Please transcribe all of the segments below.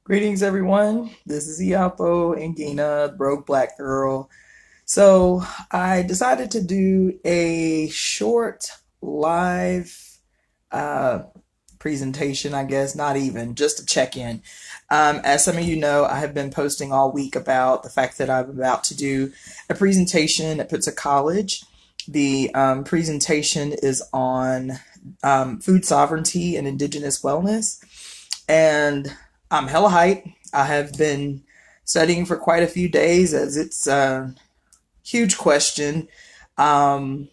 Greetings, everyone. This is IyapoNgina, broke black girl. So I decided to do a short live uh, presentation, I guess, not even, just a check-in. As some of you know, I have been posting all week about the fact that I'm about to do a presentation at Pitzer College. The presentation is on food sovereignty and indigenous wellness. And I'm hella hype. I have been studying for quite a few days as it's a huge question. Um,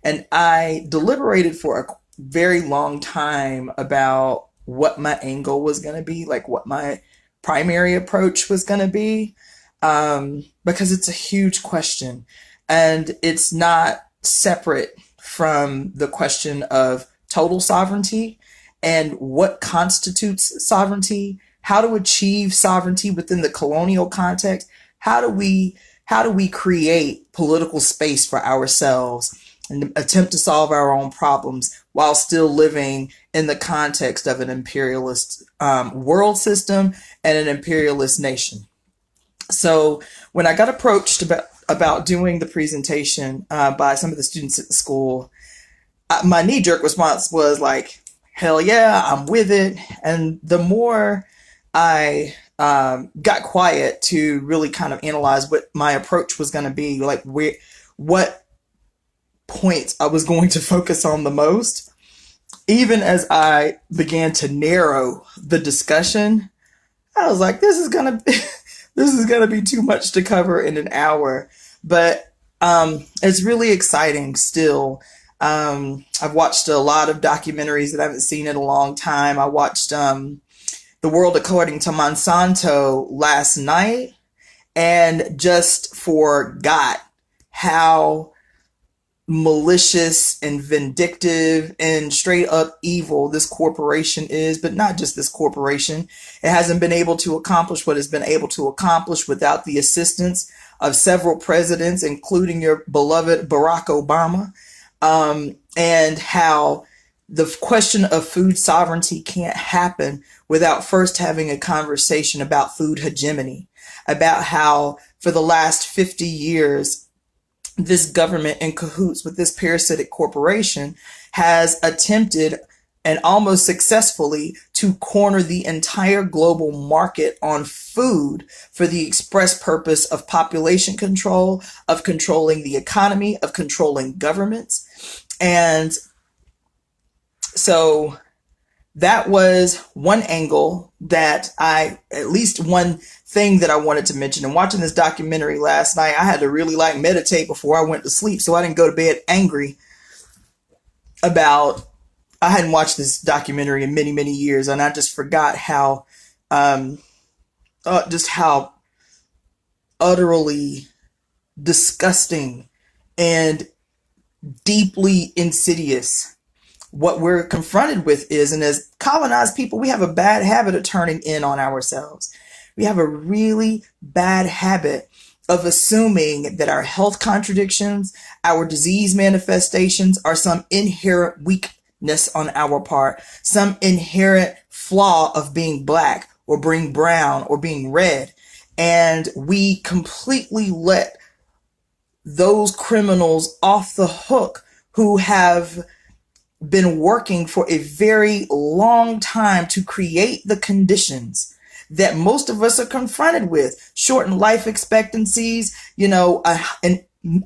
and I deliberated for a very long time about what my angle was going to be, like what my primary approach was going to be, because it's a huge question. And it's not separate from the question of total sovereignty and what constitutes sovereignty, how to achieve sovereignty within the colonial context, how do we create political space for ourselves and attempt to solve our own problems while still living in the context of an imperialist world system and an imperialist nation. So when I got approached about doing the presentation by some of the students at the school, my knee-jerk response was like, hell yeah, I'm with it. And the more I got quiet to really kind of analyze what my approach was going to be, like what points I was going to focus on the most, even as I began to narrow the discussion, I was like, this is gonna this is gonna be too much to cover in an hour. But it's really exciting still. I've watched a lot of documentaries that I haven't seen in a long time. I watched The World According to Monsanto last night and just forgot how malicious and vindictive and straight up evil this corporation is, but not just this corporation. It hasn't been able to accomplish what it's been able to accomplish without the assistance of several presidents, including your beloved Barack Obama, and how the question of food sovereignty can't happen without first having a conversation about food hegemony, about how for the last 50 years, this government in cahoots with this parasitic corporation has attempted and almost successfully to corner the entire global market on food for the express purpose of population control, of controlling the economy, of controlling governments. And so that was one angle that at least one thing that I wanted to mention. And watching this documentary last night, I had to really like meditate before I went to sleep. So I didn't go to bed angry about, I hadn't watched this documentary in many, many years. And I just forgot how, just how utterly disgusting and deeply insidious what we're confronted with is. And as colonized people, we have a bad habit of turning in on ourselves. We have a really bad habit of assuming that our health contradictions, our disease manifestations are some inherent weakness on our part, some inherent flaw of being black or being brown or being red. And we completely let those criminals off the hook who have been working for a very long time to create the conditions that most of us are confronted with. Shortened life expectancies,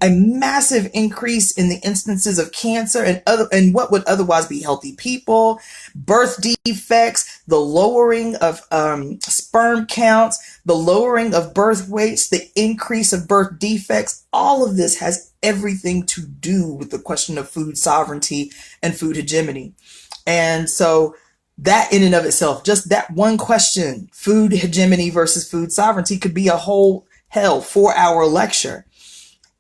a massive increase in the instances of cancer and what would otherwise be healthy people, birth defects, the lowering of sperm counts, the lowering of birth weights, the increase of birth defects. All of this has everything to do with the question of food sovereignty and food hegemony. And so that in and of itself, just that one question, food hegemony versus food sovereignty, could be a whole 4-hour lecture.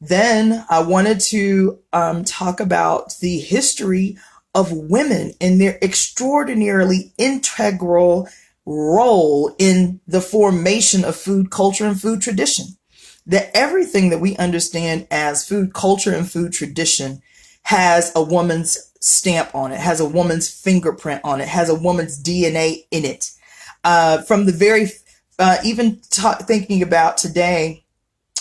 Then I wanted to talk about the history of women and their extraordinarily integral role in the formation of food culture and food tradition. That everything that we understand as food culture and food tradition has a woman's stamp on it, has a woman's fingerprint on it, has a woman's DNA in it. From the very, thinking about today,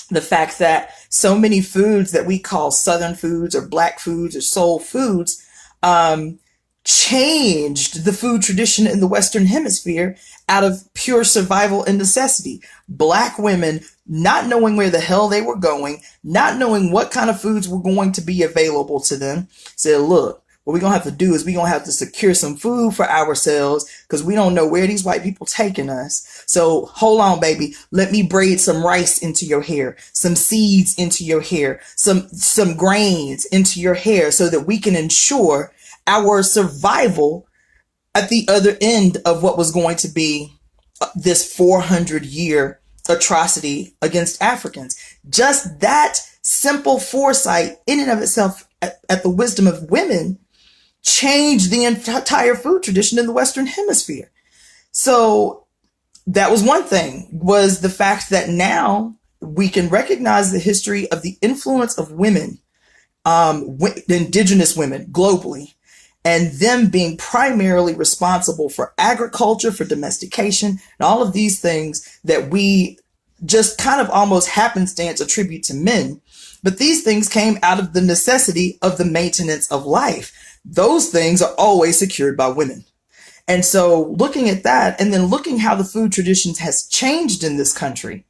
the fact that so many foods that we call Southern foods or Black foods or soul foods um, changed the food tradition in the Western Hemisphere out of pure survival and necessity. Black women not knowing where the hell they were going, not knowing what kind of foods were going to be available to them, said, look, what we're going to have to do is we're going to have to secure some food for ourselves because we don't know where these white people taking us. So hold on, baby. Let me braid some rice into your hair, some seeds into your hair, some grains into your hair so that we can ensure our survival at the other end of what was going to be this 400-year atrocity against Africans. Just that simple foresight in and of itself at the wisdom of women changed the entire food tradition in the Western Hemisphere. So that was one thing, was the fact that now we can recognize the history of the influence of women, indigenous women globally, and them being primarily responsible for agriculture, for domestication, and all of these things that we just kind of almost happenstance attribute to men. But these things came out of the necessity of the maintenance of life. Those things are always secured by women. And so looking at that, and then looking how the food traditions has changed in this country,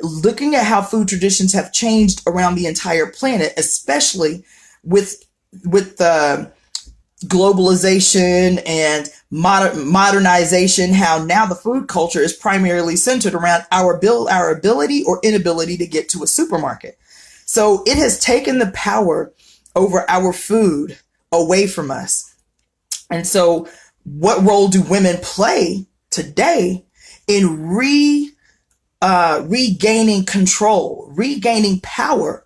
looking at how food traditions have changed around the entire planet, especially with globalization and modernization, how now the food culture is primarily centered around our ability or inability to get to a supermarket. So it has taken the power over our food away from us. And so what role do women play today in regaining control, regaining power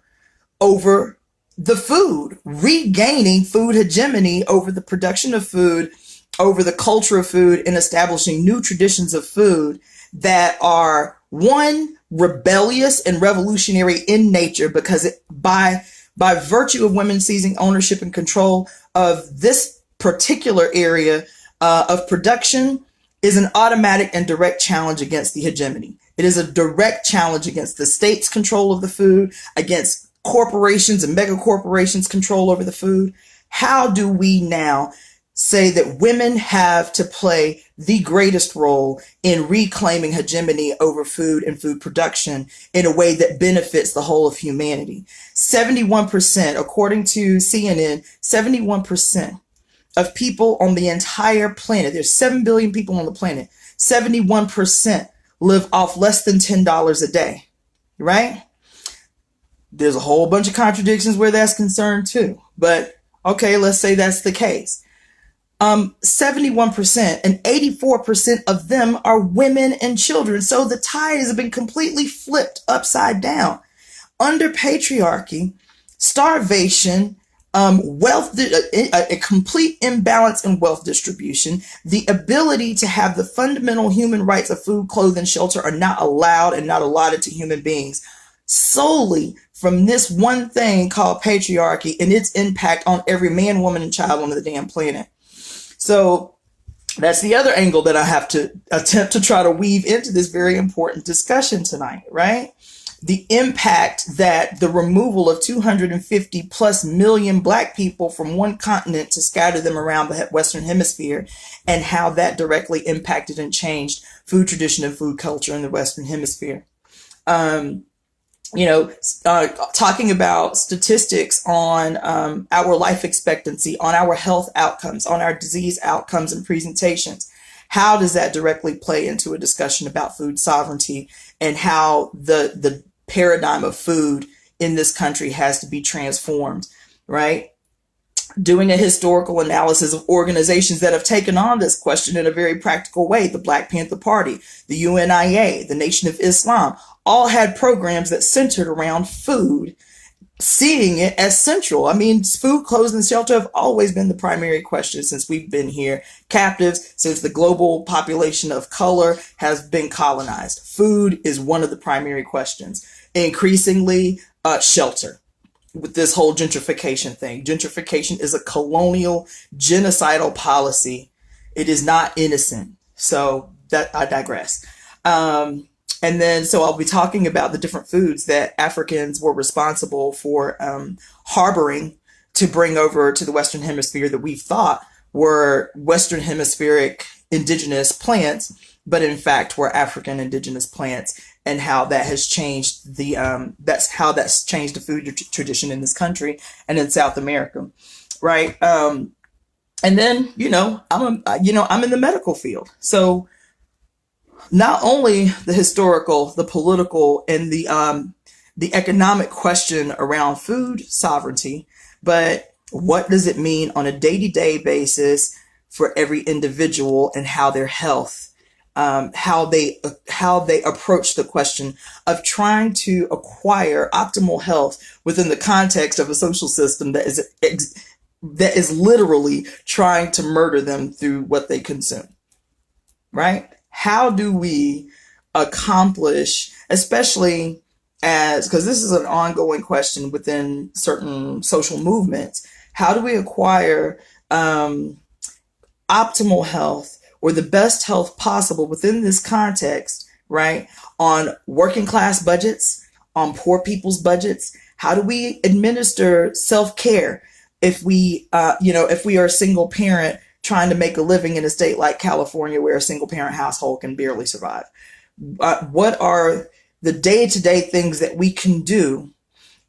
over the food, regaining food hegemony over the production of food, over the culture of food, and establishing new traditions of food that are, one, rebellious and revolutionary in nature, because by virtue of women seizing ownership and control of this particular area of production, is an automatic and direct challenge against the hegemony. It is a direct challenge against the state's control of the food, against corporations and mega corporations' control over the food. How do we now say that women have to play the greatest role in reclaiming hegemony over food and food production in a way that benefits the whole of humanity? 71%, according to CNN, 71% of people on the entire planet, there's 7 billion people on the planet, 71% live off less than $10 a day, right? There's a whole bunch of contradictions where that's concerned too. But okay, let's say that's the case. 71% and 84% of them are women and children. So the ties have been completely flipped upside down. Under patriarchy, starvation, a complete imbalance in wealth distribution, the ability to have the fundamental human rights of food, clothing, shelter are not allowed and not allotted to human beings, solely from this one thing called patriarchy and its impact on every man, woman, and child on the damn planet. So that's the other angle that I have to attempt to try to weave into this very important discussion tonight, right? The impact that the removal of 250 plus million Black people from one continent to scatter them around the Western Hemisphere, and how that directly impacted and changed food tradition and food culture in the Western Hemisphere. Talking about statistics on our life expectancy, on our health outcomes, on our disease outcomes and presentations. How does that directly play into a discussion about food sovereignty and how the paradigm of food in this country has to be transformed, right? Doing a historical analysis of organizations that have taken on this question in a very practical way. The Black Panther Party, the UNIA, the Nation of Islam, all had programs that centered around food, seeing it as central. I mean, food, clothes, and shelter have always been the primary question since we've been here captives, since the global population of color has been colonized. Food is one of the primary questions. Increasingly, shelter. With this whole gentrification thing. Gentrification is a colonial, genocidal policy. It is not innocent. So that I digress. Um, and then, so I'll be talking about the different foods that Africans were responsible for harboring to bring over to the Western Hemisphere that we thought were Western Hemispheric indigenous plants, but in fact were African indigenous plants, and how that has changed that's changed the food tradition in this country and in South America, right? And then, I'm in the medical field, so not only the historical, the political, and the economic question around food sovereignty, but what does it mean on a day-to-day basis for every individual, and how their health, how they approach the question of trying to acquire optimal health within the context of a social system that is literally trying to murder them through what they consume, right? How do we accomplish, especially because this is an ongoing question within certain social movements, how do we acquire optimal health, or the best health possible within this context, right? On working class budgets, on poor people's budgets? How do we administer self-care if we are a single parent trying to make a living in a state like California, where a single parent household can barely survive? What are the day-to-day things that we can do,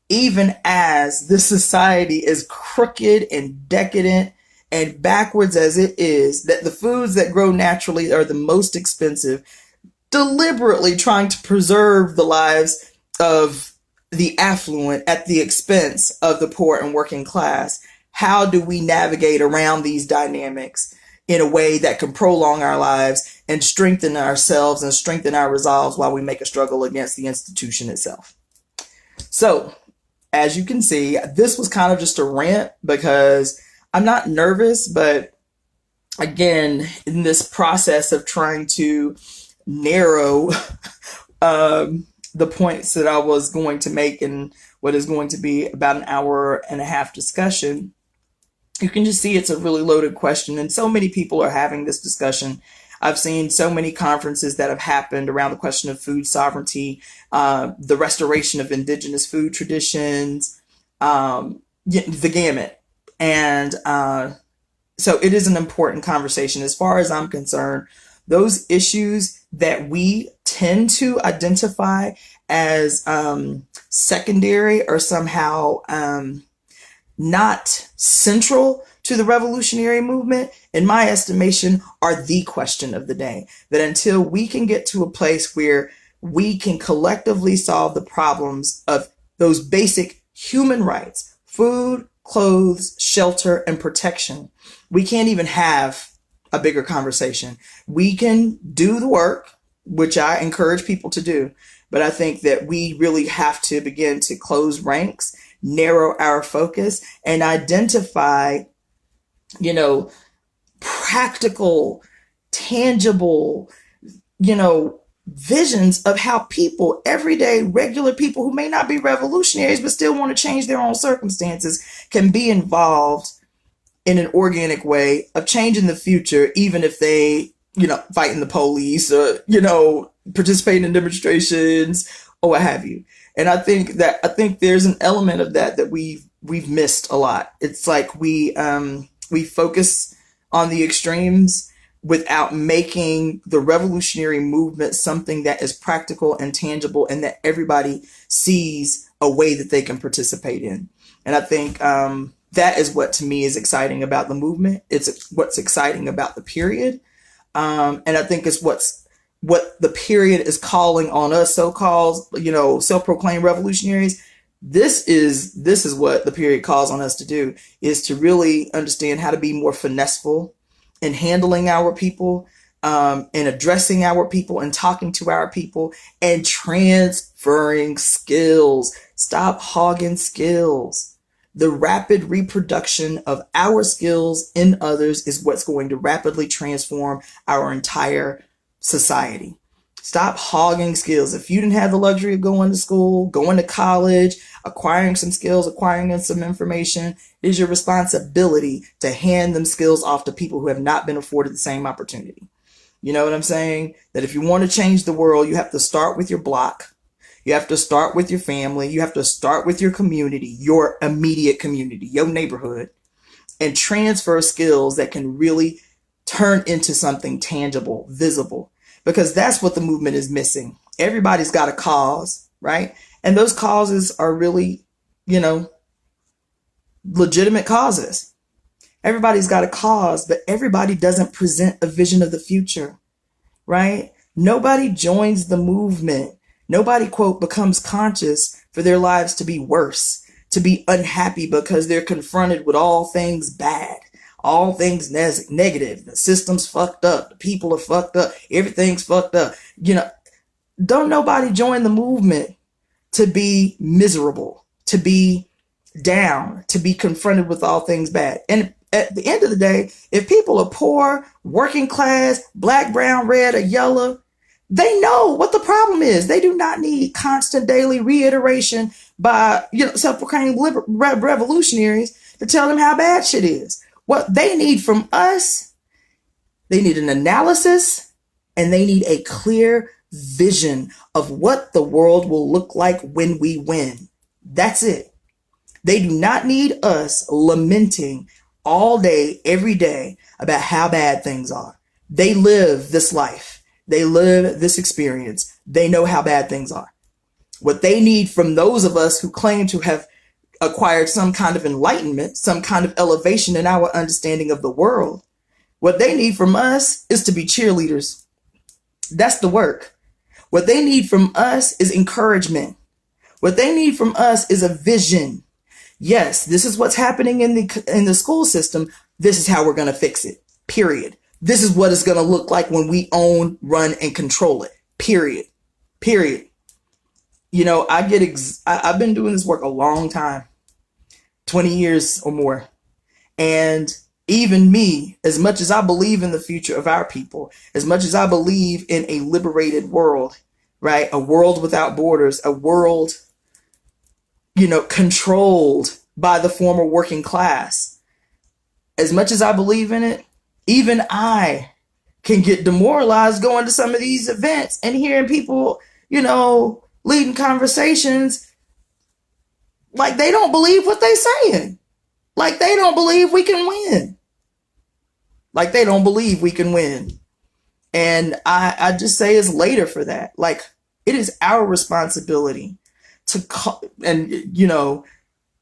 even as this society is crooked and decadent and backwards as it is, that the foods that grow naturally are the most expensive, deliberately trying to preserve the lives of the affluent at the expense of the poor and working class? How do we navigate around these dynamics in a way that can prolong our lives and strengthen ourselves and strengthen our resolves while we make a struggle against the institution itself? So, as you can see, this was kind of just a rant, because I'm not nervous, but again, in this process of trying to narrow the points that I was going to make in what is going to be about an hour and a half discussion, you can just see it's a really loaded question, and so many people are having this discussion. I've seen so many conferences that have happened around the question of food sovereignty, the restoration of indigenous food traditions, the gamut. And so it is an important conversation. As far as I'm concerned, those issues that we tend to identify as secondary, or somehow not central to the revolutionary movement, in my estimation, are the question of the day. That until we can get to a place where we can collectively solve the problems of those basic human rights, food, clothes, shelter, and protection, we can't even have a bigger conversation. We can do the work, which I encourage people to do, but I think that we really have to begin to close ranks, narrow our focus, and identify, practical, tangible, visions of how people, everyday, regular people who may not be revolutionaries but still want to change their own circumstances, can be involved in an organic way of changing the future, even if they, fighting the police, or, participating in demonstrations, or what have you. And I think there's an element of that we've missed a lot. It's like we focus on the extremes without making the revolutionary movement something that is practical and tangible, and that everybody sees a way that they can participate in. And I think that is what, to me, is exciting about the movement. It's what's exciting about the period. And I think it's what the period is calling on us, so-called, self-proclaimed revolutionaries. This is what the period calls on us to do, is to really understand how to be more finesseful in handling our people, and addressing our people, and talking to our people, and transferring skills. Stop hogging skills. The rapid reproduction of our skills in others is what's going to rapidly transform our entire society. Stop hogging skills. If you didn't have the luxury of going to school, going to college, acquiring some skills, acquiring some information, it is your responsibility to hand them skills off to people who have not been afforded the same opportunity. You know what I'm saying? That if you want to change the world, you have to start with your block. You have to start with your family. You have to start with your community, your immediate community, your neighborhood, and transfer skills that can really turn into something tangible, visible, because that's what the movement is missing. Everybody's got a cause, right? And those causes are really, you know, legitimate causes. Everybody's got a cause, but everybody doesn't present a vision of the future, right? Nobody joins the movement. Nobody, quote, becomes conscious for their lives to be worse, to be unhappy because they're confronted with all things bad, all things negative. The system's fucked up. The people are fucked up. Everything's fucked up. You know, don't nobody join the movement to be miserable, to be down, to be confronted with all things bad. And at the end of the day, if people are poor, working class, black, brown, red, or yellow, they know what the problem is. They do not need constant daily reiteration by, you know, self-proclaimed revolutionaries to tell them how bad shit is. What they need from us, they need an analysis, and they need a clear vision of what the world will look like when we win. That's it. They do not need us lamenting all day, every day about how bad things are. They live this life. They live this experience. They know how bad things are. What they need from those of us who claim to have acquired some kind of enlightenment, some kind of elevation in our understanding of the world, what they need from us is to be cheerleaders. That's the work. What they need from us is encouragement. What they need from us is a vision. Yes, this is what's happening in the school system. This is how we're going to fix it. Period. This is what it's going to look like when we own, run, and control it. Period. Period. You know, I've been doing this work a long time, 20 years or more. And even me, as much as I believe in the future of our people, as much as I believe in a liberated world, right? A world without borders, a world, you know, controlled by the former working class. As much as I believe in it, even I can get demoralized going to some of these events and hearing people, you know, leading conversations like they don't believe what they're saying. Like they don't believe we can win. Like they don't believe we can win. And I just say it's later for that. Like it is our responsibility to call, and you know,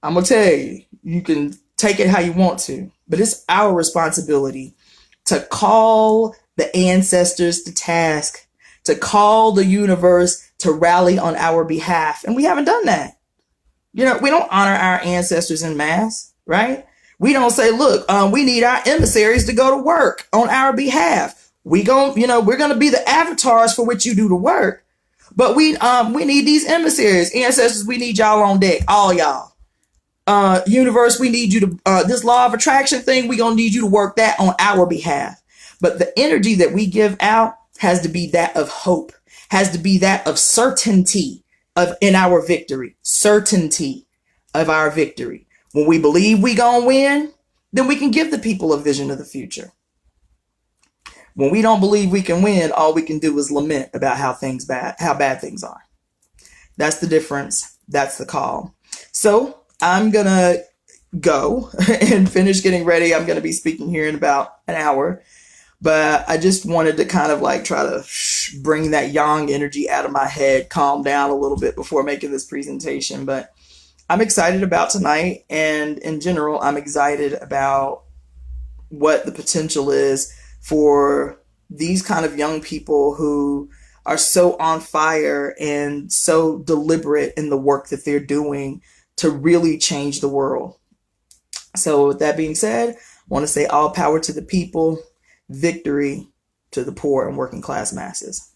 I'm gonna tell you, you can take it how you want to, but it's our responsibility to call the ancestors to task, to call the universe to rally on our behalf. And we haven't done that. You know, we don't honor our ancestors in mass, right? We don't say, look, we need our emissaries to go to work on our behalf. We're going to be the avatars for which you do the work. But we need these emissaries. Ancestors, we need y'all on deck, all y'all. Universe, we need you to, this law of attraction thing, we're going to need you to work that on our behalf. But the energy that we give out has to be that of hope, has to be that of certainty in our victory, certainty of our victory. When we believe we going to win, then we can give the people a vision of the future. When we don't believe we can win, all we can do is lament about how bad things are. That's the difference. That's the call. So I'm going to go and finish getting ready. I'm going to be speaking here in about an hour, but I just wanted to kind of like try to bring that yang energy out of my head, calm down a little bit before making this presentation. But I'm excited about tonight, and in general, I'm excited about what the potential is for these kind of young people who are so on fire and so deliberate in the work that they're doing to really change the world. So with that being said, I want to say all power to the people, victory to the poor and working class masses.